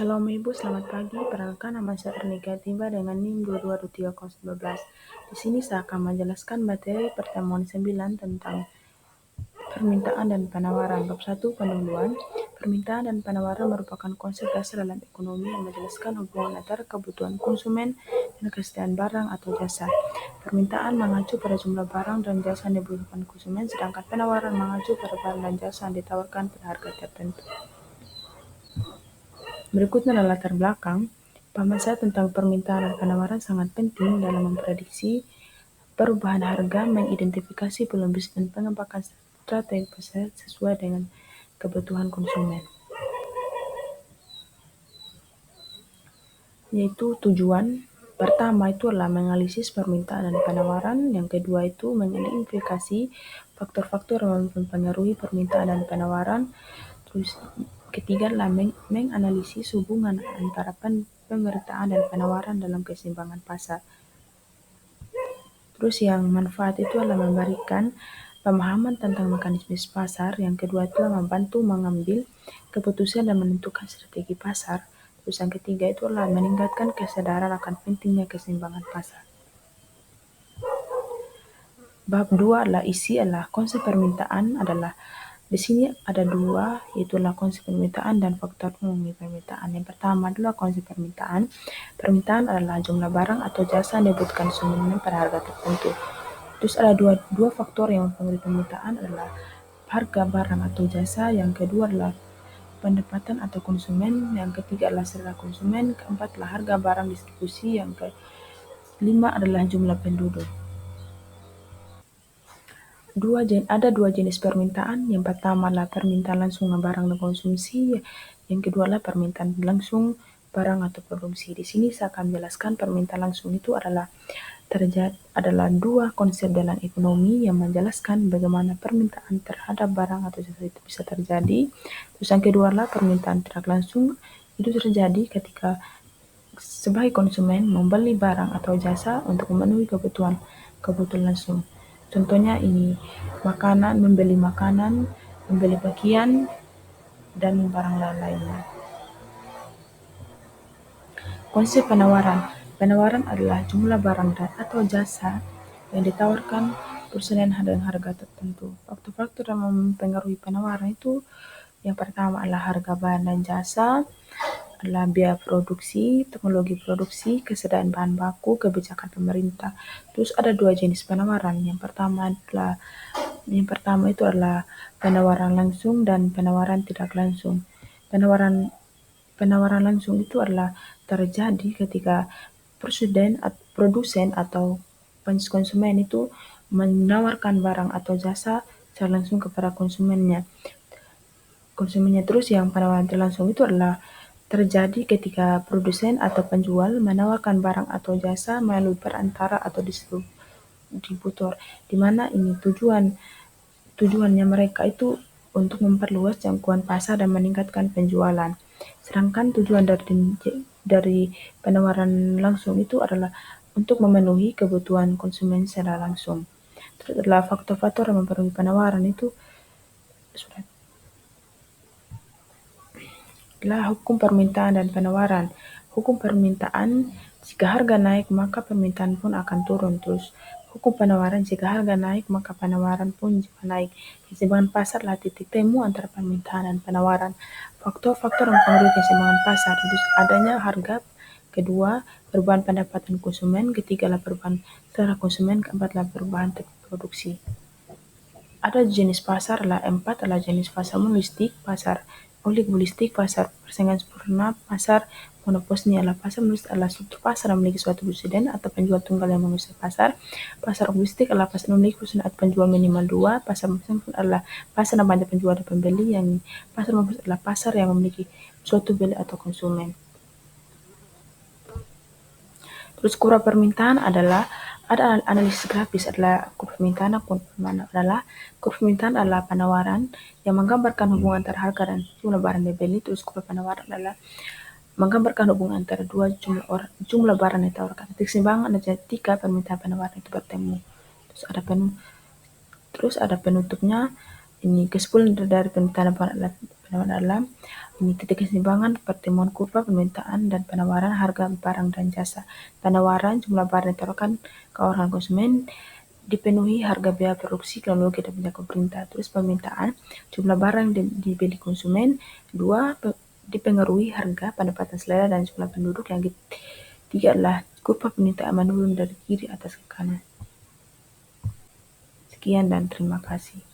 Shalom Ibu, selamat pagi. Perkenalkan nama saya Ernika Timba dengan NIM 222312. Di sini saya akan menjelaskan materi pertemuan 9 tentang permintaan dan penawaran. Bab 1 pendahuluan. Permintaan dan penawaran merupakan konsep dasar dalam ekonomi yang menjelaskan hubungan antara kebutuhan konsumen dan kesediaan barang atau jasa. Permintaan mengacu pada jumlah barang dan jasa yang dibutuhkan konsumen, sedangkan penawaran mengacu pada barang dan jasa yang ditawarkan pada harga tertentu. Berikutnya adalah latar belakang. Pemahaman saya tentang permintaan dan penawaran sangat penting dalam memprediksi perubahan harga, mengidentifikasi peluang bisnis dan pengembangan strategi pasar sesuai dengan kebutuhan konsumen. Yaitu tujuan pertama itu adalah menganalisis permintaan dan penawaran, yang kedua itu mengidentifikasi faktor-faktor yang mempengaruhi permintaan dan penawaran, terus ketiga adalah menganalisis hubungan antara permintaan dan penawaran dalam keseimbangan pasar. Terus yang manfaat itu adalah memberikan pemahaman tentang mekanisme pasar, yang kedua itu adalah membantu mengambil keputusan dan menentukan strategi pasar. Terus yang ketiga itu adalah meningkatkan kesadaran akan pentingnya keseimbangan pasar. Bab 2 adalah konsep permintaan adalah di sini ada dua, yaitu konsep permintaan dan faktor umum permintaan. Yang pertama adalah konsep permintaan. Permintaan adalah jumlah barang atau jasa yang dibutuhkan konsumen pada harga tertentu. Terus ada dua faktor yang mempengaruhi permintaan adalah harga barang atau jasa, yang kedua adalah pendapatan atau konsumen, yang ketiga adalah selera konsumen, keempat adalah harga barang distribusi, yang kelima adalah jumlah penduduk. Ada dua jenis permintaan. Yang pertama adalah permintaan langsung barang dan konsumsi, yang kedua adalah permintaan langsung barang atau produksi. Di sini saya akan menjelaskan permintaan langsung itu adalah dua konsep dalam ekonomi yang menjelaskan bagaimana permintaan terhadap barang atau jasa itu bisa terjadi. Terus yang kedua adalah permintaan tidak langsung, itu terjadi ketika sebagai konsumen membeli barang atau jasa untuk memenuhi kebutuhan langsung. Contohnya ini membeli makanan, membeli pakaian, dan barang lain-lainnya. Konsep penawaran. Penawaran adalah jumlah barang atau jasa yang ditawarkan perusahaan dengan harga tertentu. Faktor-faktor yang mempengaruhi penawaran itu yang pertama adalah harga barang dan jasa, adalah biaya produksi, teknologi produksi, kesediaan bahan baku, kebijakan pemerintah. Terus ada dua jenis penawaran. Yang pertama itu adalah penawaran langsung dan penawaran tidak langsung. Penawaran langsung itu adalah terjadi ketika produsen atau konsumen itu menawarkan barang atau jasa secara langsung kepada konsumennya. Terus yang penawaran tidak langsung itu adalah terjadi ketika produsen atau penjual menawarkan barang atau jasa melalui perantara atau distributor, di mana ini tujuannya mereka itu untuk memperluas jangkauan pasar dan meningkatkan penjualan. Sedangkan tujuan dari penawaran langsung itu adalah untuk memenuhi kebutuhan konsumen secara langsung. Terus adalah faktor-faktor yang mempengaruhi penawaran itu adalah hukum permintaan dan penawaran. Hukum permintaan, jika harga naik maka permintaan pun akan turun. Terus hukum penawaran, jika harga naik maka penawaran pun juga naik. Keseimbangan pasar adalah titik temu antara permintaan dan penawaran. Faktor-faktor yang mempengaruhi keseimbangan pasar itu adanya harga, kedua perubahan pendapatan konsumen, ketiga adalah perubahan selera konsumen, keempat adalah perubahan teknik produksi. Ada jenis pasar adalah 4 adalah jenis pasar monopolistik, pasar oligopolistik, pasar persaingan sempurna, pasar monopoli adalah pasar monopolistik adalah struktur pasar yang memiliki suatu presiden atau penjual tunggal yang menguasai pasar. Pasar oligopolistik adalah pasar yang memiliki presiden atau penjual minimal 2. Pasar sempurna adalah pasar yang banyak penjual dan pembeli. Yang pasar monopolistik adalah pasar yang memiliki suatu beli atau konsumen. Terus kurva permintaan adalah ada analisis grafis adalah kurva permintaan adalah penawaran yang menggambarkan hubungan antara harga dan jumlah barang dibeli. Terus kurva penawaran adalah menggambarkan hubungan antara dua jumlah barang yang ditawarkan. Keseimbangan ada ketika permintaan penawaran itu bertemu. Terus ada penutupnya. Ini kesimpulan dari permintaan adalah dalam ini titik keseimbangan pertemuan kurva permintaan dan penawaran harga barang dan jasa. Penawaran jumlah barang ditawarkan ke orang konsumen dipenuhi harga biaya produksi teknologi dan minyak pemerintah. Terus permintaan jumlah barang dibeli konsumen. Dua, dipengaruhi harga pendapatan selera dan jumlah penduduk. Yang ketiga adalah kurva permintaan menurun dari kiri atas ke kanan. Sekian dan terima kasih.